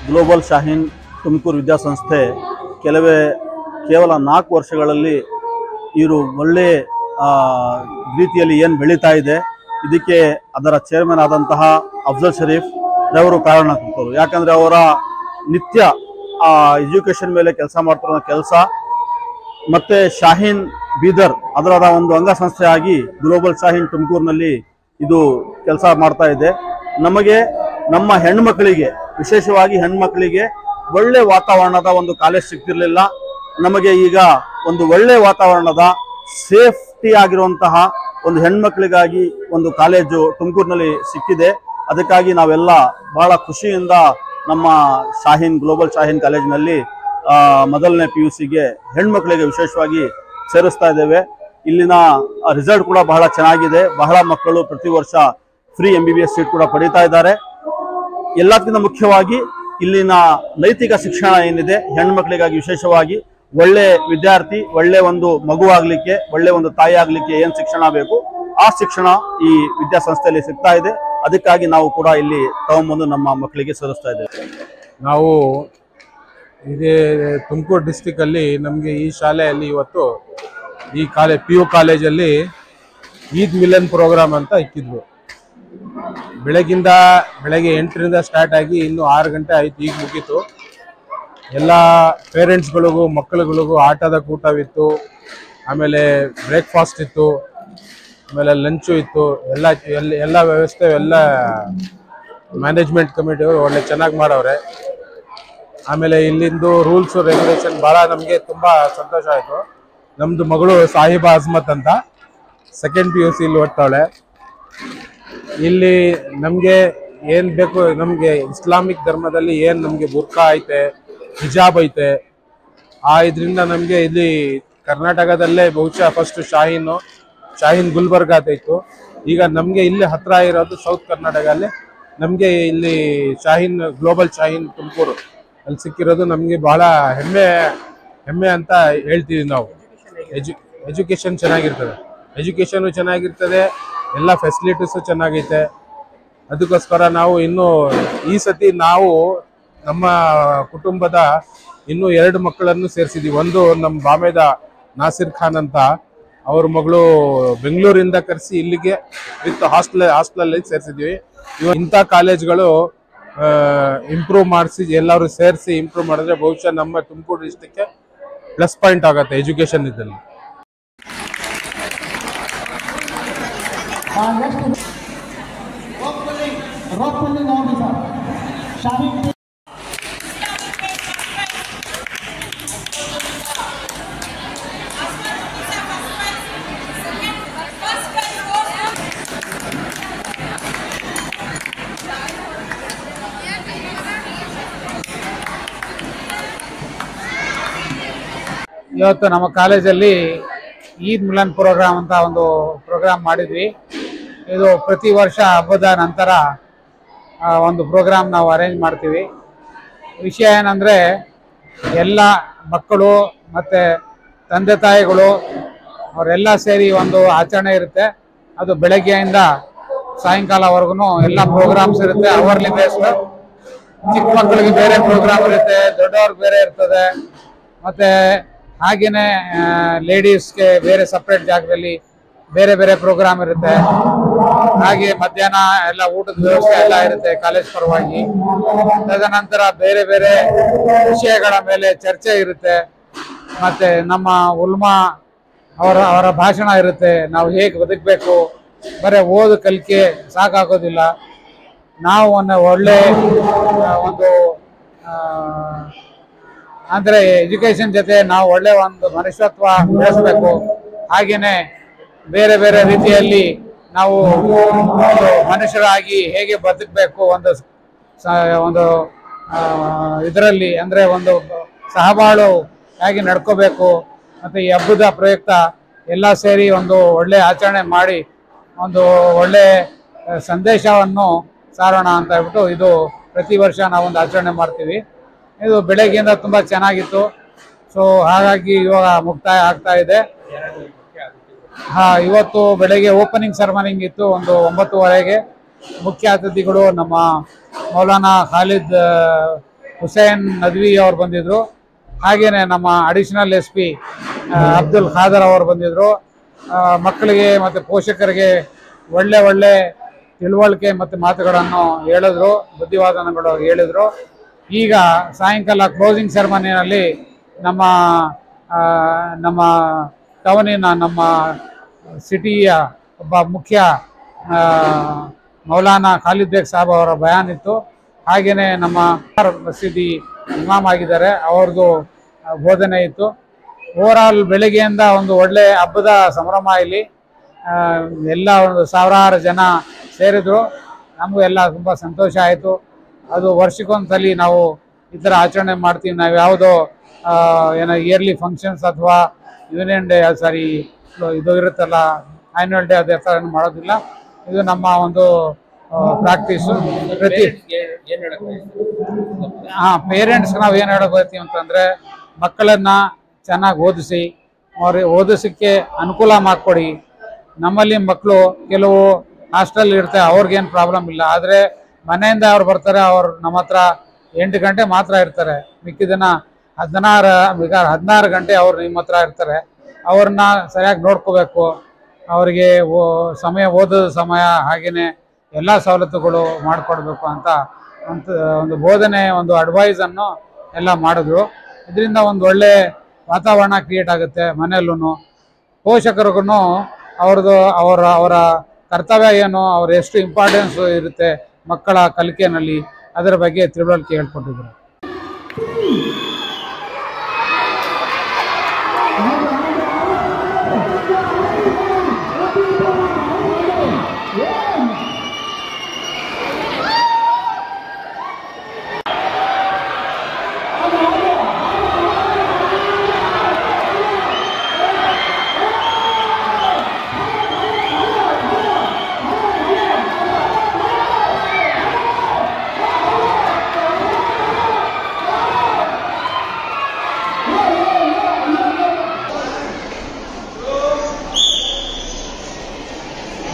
Global Shaheen Tumakuru ವಿದ್ಯಾಸಂಸ್ಥೆ ಕೇವಲ 4 ವರ್ಷಗಳಲ್ಲಿ ಇವರು ಒಳ್ಳೆ ರೀತಿಯಲ್ಲಿ ಏನು ಬೆಳೀತಾ ಇದೆ, ಇದಕ್ಕೆ ಅದರ ಚೇರ್ಮನ್ ಆದಂತಹ ಅಫ್ಜಲ್ ಶರೀಫ್ ರವರು ಕಾರಣಕರ್ತರು. ಯಾಕಂದರೆ ಅವರ ನಿತ್ಯ ಎಜುಕೇಷನ್ ಮೇಲೆ ಕೆಲಸ ಮಾಡ್ತಿರೋ ಕೆಲಸ ಮತ್ತು ಶಾಹೀನ್ ಬೀದರ್ ಅದರ ಒಂದು ಅಂಗಸಂಸ್ಥೆಯಾಗಿ ಗ್ಲೋಬಲ್ ಶಾಹೀನ್ ತುಮಕೂರಿನಲ್ಲಿ ಇದು ಕೆಲಸ ಮಾಡ್ತಾ ಇದೆ. ನಮಗೆ ನಮ್ಮ ಹೆಣ್ಮಕ್ಕಳಿಗೆ, ವಿಶೇಷವಾಗಿ ಹೆಣ್ಮಕ್ಕಳಿಗೆ ಒಳ್ಳೆ ವಾತಾವರಣದ ಒಂದು ಕಾಲೇಜ್ ಸಿಗ್ತಿರಲಿಲ್ಲ. ನಮಗೆ ಈಗ ಒಂದು ಒಳ್ಳೆ ವಾತಾವರಣದ ಸೇಫ್ಟಿ ಆಗಿರುವಂತಹ ಒಂದು ಹೆಣ್ಮಕ್ಳಿಗಾಗಿ ಒಂದು ಕಾಲೇಜು ತುಮಕೂರಿನಲ್ಲಿ ಸಿಕ್ಕಿದೆ. ಅದಕ್ಕಾಗಿ ನಾವೆಲ್ಲ ಬಹಳ ಖುಷಿಯಿಂದ ನಮ್ಮ ಗ್ಲೋಬಲ್ ಶಾಹೀನ್ ಕಾಲೇಜಿನಲ್ಲಿ ಮೊದಲನೇ PUCಗೆ ಹೆಣ್ಮಕ್ಳಿಗೆ ವಿಶೇಷವಾಗಿ ಸೇರಿಸ್ತಾ ಇದ್ದೇವೆ. ಇಲ್ಲಿನ ರಿಸಲ್ಟ್ ಕೂಡ ಬಹಳ ಚೆನ್ನಾಗಿದೆ. ಬಹಳ ಮಕ್ಕಳು ಪ್ರತಿ ವರ್ಷ ಫ್ರೀ MBBS ಸೀಟ್ ಕೂಡ ಪಡೀತಾ ಇದ್ದಾರೆ. ಎಲ್ಲಕ್ಕಿಂತ ಮುಖ್ಯವಾಗಿ ಇಲ್ಲಿನ ನೈತಿಕ ಶಿಕ್ಷಣ ಏನಿದೆ, ಹೆಣ್ಮಕ್ಳಿಗಾಗಿ ವಿಶೇಷವಾಗಿ ಒಳ್ಳೆ ವಿದ್ಯಾರ್ಥಿ, ಒಳ್ಳೆ ಒಂದು ಮಗು ಆಗಲಿಕ್ಕೆ, ಒಳ್ಳೆ ಒಂದು ತಾಯಿ ಆಗಲಿಕ್ಕೆ ಏನು ಶಿಕ್ಷಣ ಬೇಕು ಆ ಶಿಕ್ಷಣ ಈ ವಿದ್ಯಾಸಂಸ್ಥೆಯಲ್ಲಿ ಸಿಗ್ತಾ ಇದೆ. ಅದಕ್ಕಾಗಿ ನಾವು ಕೂಡ ಇಲ್ಲಿ ತಗೊಂಬಂದು ನಮ್ಮ ಮಕ್ಕಳಿಗೆ ಸೇರಿಸ್ತಾ ಇದ್ದೇವೆ. ನಾವು ಇದೇ ತುಮಕೂರು ಡಿಸ್ಟಿಕಲ್ಲಿ ನಮಗೆ ಈ ಶಾಲೆಯಲ್ಲಿ ಇವತ್ತು ಈ PU ಕಾಲೇಜಲ್ಲಿ ಈದ್ ಮಿಲನ್ ಪ್ರೋಗ್ರಾಮ್ ಅಂತ ಇಕ್ಕಿದ್ವು. ಬೆಳಗ್ಗೆ 8ರಿಂದ ಸ್ಟಾರ್ಟ್ ಆಗಿ ಇನ್ನು 6 ಗಂಟೆ ಆಯಿತು, ಈಗ ಮುಗೀತು. ಎಲ್ಲ ಪೇರೆಂಟ್ಸ್ಗಳಿಗೂ ಮಕ್ಕಳುಗಳಿಗೂ ಆಟದ ಕೂಟವಿತ್ತು, ಆಮೇಲೆ ಬ್ರೇಕ್ಫಾಸ್ಟ್ ಇತ್ತು, ಆಮೇಲೆ ಲಂಚು ಇತ್ತು. ಎಲ್ಲ ವ್ಯವಸ್ಥೆ ಎಲ್ಲ ಮ್ಯಾನೇಜ್ಮೆಂಟ್ ಕಮಿಟಿಯವರು ಒಳ್ಳೆ ಚೆನ್ನಾಗಿ ಮಾಡವ್ರೆ. ಆಮೇಲೆ ಇಲ್ಲಿಂದು ರೂಲ್ಸು ರೆಗ್ಯುಲೇಷನ್ ಭಾಳ ನಮಗೆ ತುಂಬ ಸಂತೋಷ ಆಯಿತು. ನಮ್ಮದು ಮಗಳು ಸಾಹಿಬಾ ಅಜ್ಮತ್ ಅಂತ ಸೆಕೆಂಡ್ PUC ಇಲ್ಲಿ ಓದ್ತಾಳೆ. ಇಲ್ಲಿ ನಮಗೆ ಏನು ಬೇಕು, ನಮಗೆ ಇಸ್ಲಾಮಿಕ್ ಧರ್ಮದಲ್ಲಿ ಏನು ನಮಗೆ ಬುರ್ಖಾ ಐತೆ, ಹಿಜಾಬ್ ಐತೆ, ಇದರಿಂದ ನಮಗೆ ಇಲ್ಲಿ ಕರ್ನಾಟಕದಲ್ಲೇ ಬಹುಶಃ ಫಸ್ಟ್ ಶಾಹೀನ್ ಗುಲ್ಬರ್ಗ ಇತ್ತು. ಈಗ ನಮಗೆ ಇಲ್ಲಿ ಹತ್ರ ಇರೋದು ಸೌತ್ ಕರ್ನಾಟಕದಲ್ಲಿ ನಮಗೆ ಇಲ್ಲಿ ಗ್ಲೋಬಲ್ ಶಾಹೀನ್ ತುಮಕೂರು ಅಲ್ಲಿ ಸಿಕ್ಕಿರೋದು ನಮಗೆ ಬಹಳ ಹೆಮ್ಮೆ ಅಂತ ಹೇಳ್ತೀವಿ ನಾವು. ಎಜುಕೇಷನ್ ಚೆನ್ನಾಗಿರ್ತದೆ, ಎಲ್ಲ ಫೆಸಿಲಿಟೀಸು ಚೆನ್ನಾಗೈತೆ. ಅದಕ್ಕೋಸ್ಕರ ನಾವು ಇನ್ನೂ ಈ ಸತಿ ನಾವು ನಮ್ಮ ಕುಟುಂಬದ ಇನ್ನೂ 2 ಮಕ್ಕಳನ್ನು ಸೇರಿಸಿದ್ದೀವಿ. ಒಂದು ನಮ್ಮ ಬಾಮೇದ ನಾಸಿರ್ ಖಾನ್ ಅಂತ, ಅವ್ರ ಮಗಳು ಬೆಂಗಳೂರಿಂದ ಕರೆಸಿ ಇಲ್ಲಿಗೆ ವಿತ್ ಹಾಸ್ಟೆಲಲ್ಲಿ ಸೇರಿಸಿದ್ದೀವಿ. ಇಂಥ ಕಾಲೇಜ್ಗಳು ಇಂಪ್ರೂವ್ ಮಾಡಿಸಿ ಎಲ್ಲರೂ ಸೇರಿಸಿ ಇಂಪ್ರೂವ್ ಮಾಡಿದ್ರೆ ಬಹುಶಃ ನಮ್ಮ ತುಮಕೂರು ಡಿಸ್ಟಿಕ್ಗೆ ಪ್ಲಸ್ ಪಾಯಿಂಟ್ ಆಗುತ್ತೆ ಎಜುಕೇಷನ್ ಇದ್ದಲ್ಲಿ. ಇವತ್ತು ನಮ್ಮ ಕಾಲೇಜಲ್ಲಿ ಈದ್ ಮಿಲನ್ ಪ್ರೋಗ್ರಾಮ್ ಅಂತ ಒಂದು ಪ್ರೋಗ್ರಾಮ್ ಮಾಡಿದ್ವಿ. ಇದು ಪ್ರತಿ ವರ್ಷ ಹಬ್ಬದ ನಂತರ ಒಂದು ಪ್ರೋಗ್ರಾಮ್ ನಾವು ಅರೇಂಜ್ ಮಾಡ್ತೀವಿ. ವಿಷಯ ಏನಂದರೆ, ಎಲ್ಲ ಮಕ್ಕಳು ಮತ್ತು ತಂದೆ ತಾಯಿಗಳು ಅವರೆಲ್ಲ ಸೇರಿ ಒಂದು ಆಚರಣೆ ಇರುತ್ತೆ. ಅದು ಬೆಳಗ್ಗೆಯಿಂದ ಸಾಯಂಕಾಲವರೆಗೂ ಎಲ್ಲ ಪ್ರೋಗ್ರಾಮ್ಸ್ ಇರುತ್ತೆ. ಅವರ್ಲಿ ಬೇಸ್ಡ್ ಚಿಕ್ಕ ಮಕ್ಕಳಿಗೆ ಬೇರೆ ಪ್ರೋಗ್ರಾಮ್ ಇರುತ್ತೆ, ದೊಡ್ಡವ್ರಿಗೆ ಬೇರೆ ಇರ್ತದೆ. ಮತ್ತು ಹಾಗೆಯೇ ಲೇಡೀಸ್ಗೆ ಬೇರೆ ಸಪ್ರೇಟ್ ಜಾಗದಲ್ಲಿ ಬೇರೆ ಪ್ರೋಗ್ರಾಮ್ ಇರುತ್ತೆ. ಹಾಗೆ ಮಧ್ಯಾಹ್ನ ಎಲ್ಲ ಊಟದ ವ್ಯವಸ್ಥೆ ಎಲ್ಲ ಇರುತ್ತೆ ಕಾಲೇಜ್ ಪರವಾಗಿ. ತದನಂತರ ಬೇರೆ ವಿಷಯಗಳ ಮೇಲೆ ಚರ್ಚೆ ಇರುತ್ತೆ. ಮತ್ತು ನಮ್ಮ ಉಲ್ಮಾ ಅವರ ಭಾಷಣ ಇರುತ್ತೆ. ನಾವು ಹೇಗೆ ಬದುಕಬೇಕು, ಬರೀ ಓದು ಕಲಿಕೆ ಸಾಕಾಗೋದಿಲ್ಲ, ನಾವು ಒಳ್ಳೆ ಒಂದು ಅಂದರೆ ಎಜುಕೇಷನ್ ಜೊತೆ ನಾವು ಒಳ್ಳೆ ಒಂದು ಮನುಷ್ಯತ್ವ ಬೆಳೆಸಬೇಕು. ಹಾಗೆಯೇ ಬೇರೆ ರೀತಿಯಲ್ಲಿ ನಾವು ಒಂದು ಮನುಷ್ಯರಾಗಿ ಹೇಗೆ ಬದುಕಬೇಕು, ಒಂದು ಇದರಲ್ಲಿ ಅಂದರೆ ಒಂದು ಸಹಬಾಳು ಹೇಗೆ ನಡ್ಕೋಬೇಕು. ಮತ್ತು ಈ ಹಬ್ಬದ ಪ್ರಯುಕ್ತ ಎಲ್ಲ ಸೇರಿ ಒಂದು ಒಳ್ಳೆ ಆಚರಣೆ ಮಾಡಿ ಒಂದು ಒಳ್ಳೆ ಸಂದೇಶವನ್ನು ಸಾರೋಣ ಅಂತ ಹೇಳ್ಬಿಟ್ಟು ಇದು ಪ್ರತಿ ವರ್ಷ ನಾವೊಂದು ಆಚರಣೆ ಮಾಡ್ತೀವಿ. ಇದು ಬೆಳಗ್ಗೆಯಿಂದ ತುಂಬ ಚೆನ್ನಾಗಿತ್ತು. ಸೊ ಹಾಗಾಗಿ ಇವಾಗ ಮುಕ್ತಾಯ ಆಗ್ತಾ ಇದೆ. ಇವತ್ತು ಬೆಳಗ್ಗೆ ಓಪನಿಂಗ್ ಸೆರೆಮನಿಂಗ್ ಇತ್ತು ಒಂದು 9:30ಗೆ. ಮುಖ್ಯ ಅತಿಥಿಗಳು ನಮ್ಮ ಮೌಲಾನಾ ಖಾಲಿದ್ ಹುಸೇನ್ ನದ್ವಿ ಅವರು ಬಂದಿದ್ರು. ಹಾಗೇನೆ ನಮ್ಮ ಅಡಿಷನಲ್ SP ಅಬ್ದುಲ್ ಖಾದರ್ ಅವರು ಬಂದಿದ್ರು. ಮಕ್ಕಳಿಗೆ ಮತ್ತು ಪೋಷಕರಿಗೆ ಒಳ್ಳೆ ತಿಳುವಳಿಕೆ ಮತ್ತು ಮಾತುಗಳನ್ನು ಹೇಳಿದ್ರು, ಬುದ್ಧಿವಾದನಗಳು ಹೇಳಿದರು. ಈಗ ಸಾಯಂಕಾಲ ಕ್ಲೋಸಿಂಗ್ ಸೆರೆಮನಿಯಲ್ಲಿ ನಮ್ಮ ಟೌನಿನ ನಮ್ಮ ಸಿಟಿಯ ಒಬ್ಬ ಮುಖ್ಯ ಮೌಲಾನಾ ಖಾಲಿದ್ ಬೇಗ್ ಸಾಬ್ ಅವರ ಬಯಾನ್ ಇತ್ತು. ಹಾಗೆಯೇ ನಮ್ಮ ಮಸೀದಿ ಇಮಾಮ್ ಆಗಿದ್ದಾರೆ, ಅವ್ರದ್ದು ಬೋಧನೆ ಇತ್ತು. ಓವರಾಲ್ ಬೆಳಗ್ಗೆಯಿಂದ ಒಂದು ಒಳ್ಳೆ ಹಬ್ಬದ ಸಂಭ್ರಮ. ಇಲ್ಲಿ ಎಲ್ಲ ಒಂದು ಸಾವಿರಾರು ಜನ ಸೇರಿದ್ರು. ನಮಗೂ ಎಲ್ಲ ತುಂಬ ಸಂತೋಷ ಆಯಿತು. ಅದು ವರ್ಷಕ್ಕೊಂದ್ಸಲಿ ನಾವು ಈ ಥರ ಆಚರಣೆ ಮಾಡ್ತೀವಿ. ನಾವು ಯಾವುದೋ ಏನೋ ಇಯರ್ಲಿ ಫಂಕ್ಷನ್ಸ್ ಅಥವಾ ಯೂನಿಯನ್ ಡೇ ಇದು ಇರುತ್ತಲ್ಲ ಆ್ಯನ್ಯುವಲ್ ಡೇ ಅದೇ ಥರ ಮಾಡೋದಿಲ್ಲ. ಇದು ನಮ್ಮ ಒಂದು ಪ್ರಾಕ್ಟೀಸು. ಪೇರೆಂಟ್ಸ್ಗೆ ನಾವು ಏನು ಹೇಳಕ್ ಬರ್ತೀವಿ ಅಂತಂದರೆ, ಮಕ್ಕಳನ್ನು ಚೆನ್ನಾಗಿ ಓದಿಸಿ, ಅವ್ರಿಗೆ ಓದಿಸೋಕ್ಕೆ ಅನುಕೂಲ ಮಾಡಿಕೊಡಿ. ನಮ್ಮಲ್ಲಿ ಮಕ್ಕಳು ಕೆಲವು ಹಾಸ್ಟೆಲ್ ಇರ್ತಾರೆ, ಅವ್ರಿಗೇನು ಪ್ರಾಬ್ಲಮ್ ಇಲ್ಲ. ಆದರೆ ಮನೆಯಿಂದ ಅವ್ರು ಬರ್ತಾರೆ, ಅವ್ರು ನಮ್ಮ ಹತ್ರ 8 ಗಂಟೆ ಮಾತ್ರ ಇರ್ತಾರೆ. ಮಿಕ್ಕಿದನ್ನ 16 ಗಂಟೆ ಅವ್ರು ನಿಮ್ಮ ಹತ್ರ ಇರ್ತಾರೆ. ಅವ್ರನ್ನ ಸರಿಯಾಗಿ ನೋಡ್ಕೋಬೇಕು. ಅವರಿಗೆ ಓದೋದ ಸಮಯ ಹಾಗೆಯೇ ಎಲ್ಲ ಸವಲತ್ತುಗಳು ಮಾಡಿಕೊಡ್ಬೇಕು ಅಂತ ಒಂದು ಬೋಧನೆ, ಒಂದು ಅಡ್ವೈಸನ್ನು ಎಲ್ಲ ಮಾಡಿದ್ರು. ಇದರಿಂದ ಒಂದು ಒಳ್ಳೆ ವಾತಾವರಣ ಕ್ರಿಯೇಟ್ ಆಗುತ್ತೆ ಮನೆಯಲ್ಲೂ. ಪೋಷಕರಿಗೂ ಅವರ ಕರ್ತವ್ಯ ಏನು, ಅವ್ರ ಎಷ್ಟು ಇಂಪಾರ್ಟೆನ್ಸ್ ಇರುತ್ತೆ ಮಕ್ಕಳ ಕಲಿಕೆಯಲ್ಲಿ, ಅದರ ಬಗ್ಗೆ ತಿಳುವಳಿಕೆ ಹೇಳ್ಕೊಟ್ಟಿದ್ರು.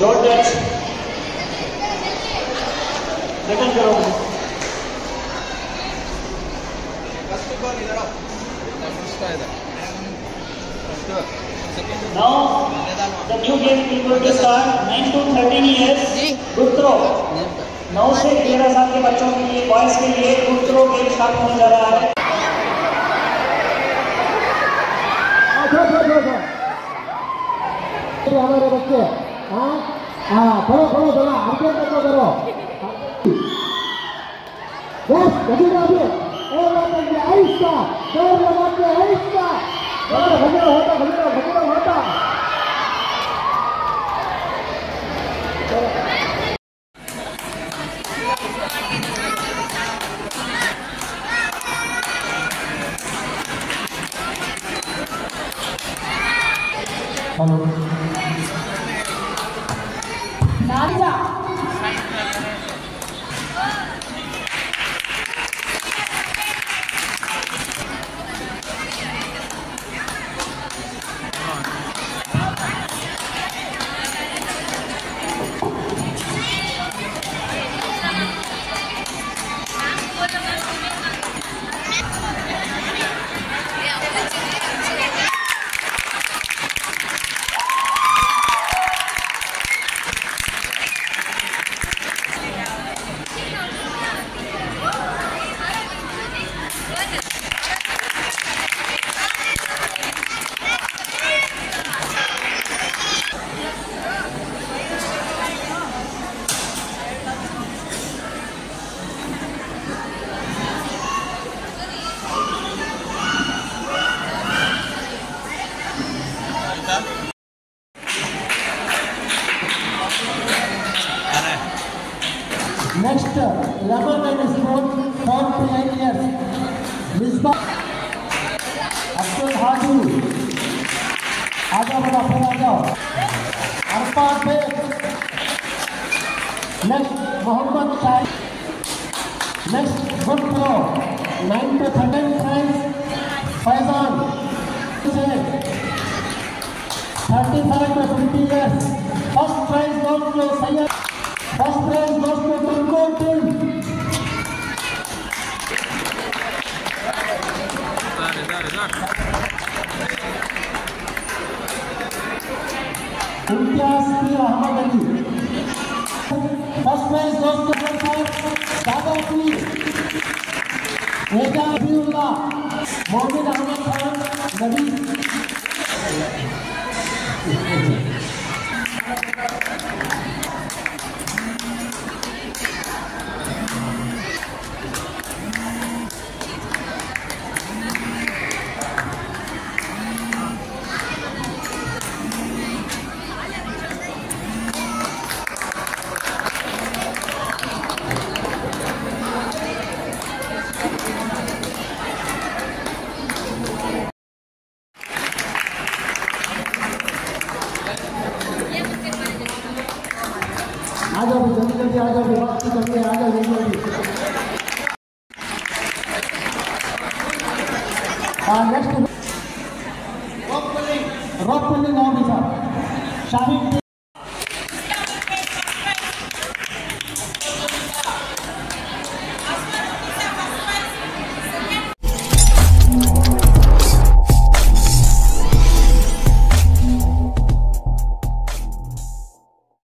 Don't touch. Second करो. Now the new game is going to start. 9 to 13 years. Good throw. 9 से 13 साल के बच्चों के लिए, बॉयज के लिए good throw गेम स्टार्ट होने जा रहा है. हमारे बच्चे करो जरा अर्जेंट करो बस कभी ऐसा दौड़ लगा के ऐसा होता Next, rubber tennis court, 4 to 9 years. Misbah, Abdul Hadi, Adam Rafael, Arfan Beg. Next, Mohammad Shah. Next, good throw, 9 to 13 friends. Faizan 35 to 50 years. First prize goes to Sayyid. First prize goes to Tunko team. Imtiaz Mir Ahmad Ali. First prize goes to Dadapur. Eja Abdullah. Mohammed Ahmad Khan. Nabi. आ जाओ जल्दी जल्दी आ जाओ वक्त की कमी है आ जाओ जल्दी जल्दी next rock pulling officer Shahid